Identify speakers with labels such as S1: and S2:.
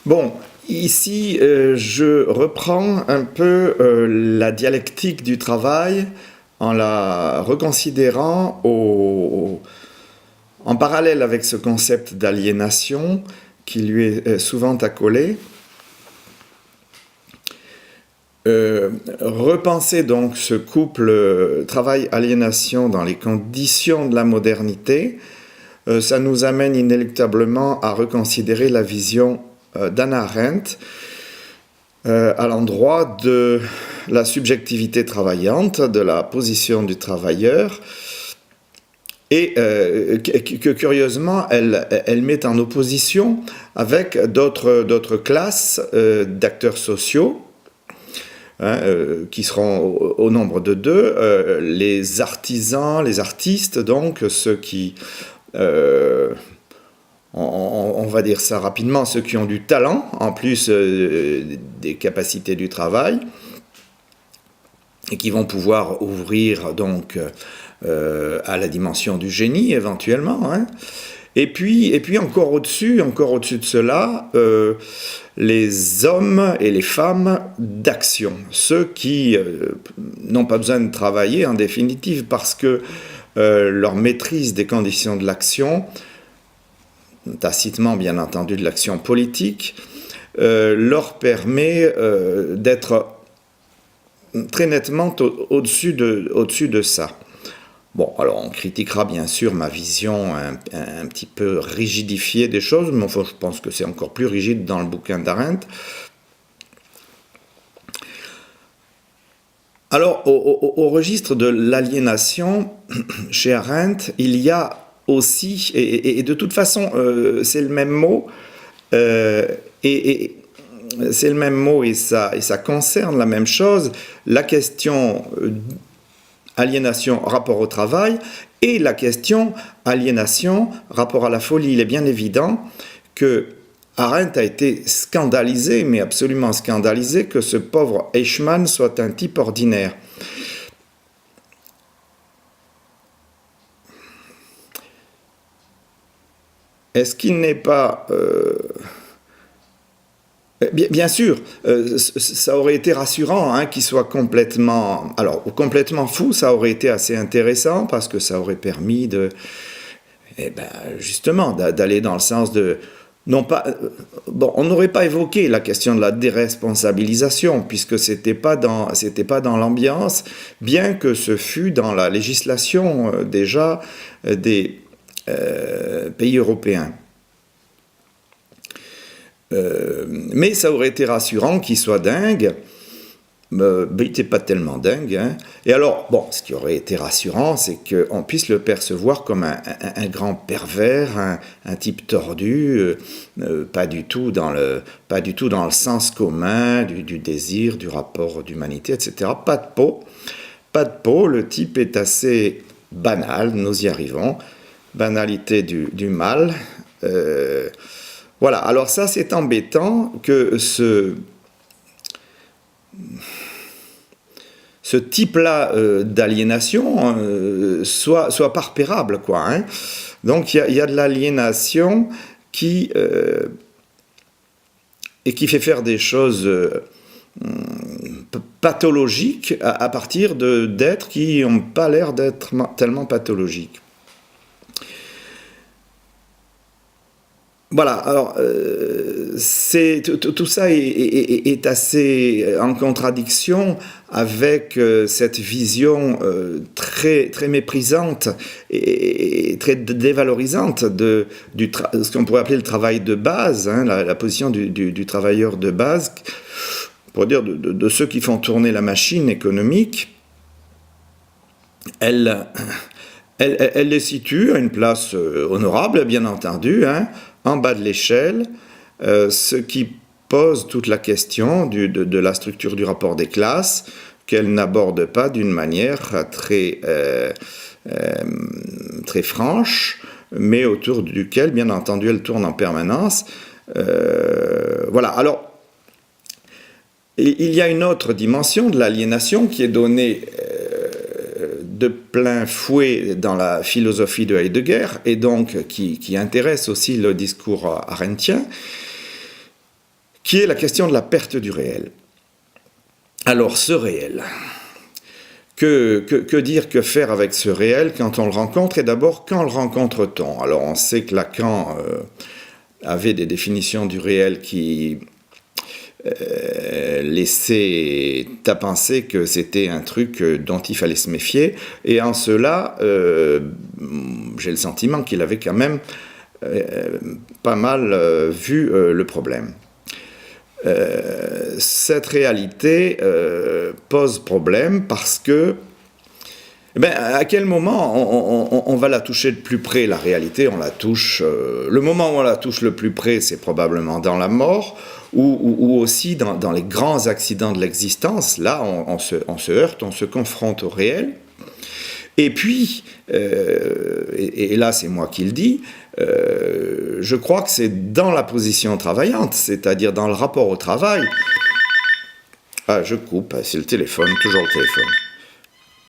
S1: Bon, ici, je reprends un peu la dialectique du travail en la reconsidérant en parallèle avec ce concept d'aliénation qui lui est souvent accolé. Repenser donc ce couple travail-aliénation dans les conditions de la modernité, ça nous amène inéluctablement à reconsidérer la vision d'Hannah Arendt à l'endroit de la subjectivité travaillante, de la position du travailleur, et que curieusement, elle met en opposition avec d'autres classes d'acteurs sociaux, qui seront au nombre de deux, les artisans, les artistes, donc ceux qui, on va dire ça rapidement, ceux qui ont du talent, en plus des capacités du travail, et qui vont pouvoir ouvrir donc à la dimension du génie éventuellement, hein. Et puis encore au-dessus de cela, les hommes et les femmes d'action, ceux qui n'ont pas besoin de travailler en définitive parce que leur maîtrise des conditions de l'action, tacitement bien entendu de l'action politique, leur permet d'être très nettement au-dessus de ça. Bon, alors on critiquera bien sûr ma vision un petit peu rigidifiée des choses, mais enfin je pense que c'est encore plus rigide dans le bouquin d'Arendt. Alors, au registre de l'aliénation, chez Arendt, il y a aussi, et de toute façon, c'est le même mot, et c'est le même mot et ça concerne la même chose, la question aliénation rapport au travail et la question aliénation rapport à la folie. Il est bien évident que Arendt a été scandalisé, mais absolument scandalisé, que ce pauvre Eichmann soit un type ordinaire. Est-ce qu'il n'est pas... Bien sûr, ça aurait été rassurant hein, qu'il soit complètement... Alors, complètement fou, ça aurait été assez intéressant parce que ça aurait permis de... justement, d'aller dans le sens de... Non pas, bon, on n'aurait pas évoqué la question de la déresponsabilisation puisque c'était pas dans l'ambiance, bien que ce fût dans la législation déjà des pays européens. Mais ça aurait été rassurant qu'il soit dingue. Mais il n'était pas tellement dingue. Hein. Et alors, bon, ce qui aurait été rassurant, c'est qu'on puisse le percevoir comme un grand pervers, un type tordu, pas du tout dans le sens commun du désir, du rapport d'humanité, etc. Pas de peau, le type est assez banal, nous y arrivons. Banalité du mal. Voilà, alors ça c'est embêtant que ce type-là d'aliénation soit pas repérable, quoi. Hein. Donc il y a de l'aliénation qui fait faire des choses pathologiques à partir d'êtres qui n'ont pas l'air d'être tellement pathologiques. Voilà, alors tout ça est assez en contradiction avec cette vision très méprisante et très dévalorisante de ce qu'on pourrait appeler le travail de base, hein, la position du travailleur de base, pour dire de ceux qui font tourner la machine économique. Elle les situe à une place honorable, bien entendu, hein, en bas de l'échelle, ce qui pose toute la question de la structure du rapport des classes, qu'elle n'aborde pas d'une manière très franche, mais autour duquel, bien entendu, elle tourne en permanence. Voilà, alors, il y a une autre dimension de l'aliénation qui est donnée de plein fouet dans la philosophie de Heidegger et donc qui intéresse aussi le discours arendtien. qui est la question de la perte du réel. Alors, ce réel, que dire, que faire avec ce réel quand on le rencontre? Et d'abord, quand le rencontre-t-on? Alors, on sait que Lacan avait des définitions du réel qui laissaient à penser que c'était un truc dont il fallait se méfier. Et en cela, j'ai le sentiment qu'il avait quand même pas mal vu le problème. Cette réalité pose problème parce que à quel moment on va la toucher de plus près? La réalité, on la touche. Le moment où on la touche le plus près, c'est probablement dans la mort ou aussi dans les grands accidents de l'existence. Là, on se heurte, on se confronte au réel. Et puis, et là c'est moi qui le dis, je crois que c'est dans la position travaillante, c'est-à-dire dans le rapport au travail. Ah, je coupe, c'est le téléphone, toujours le téléphone.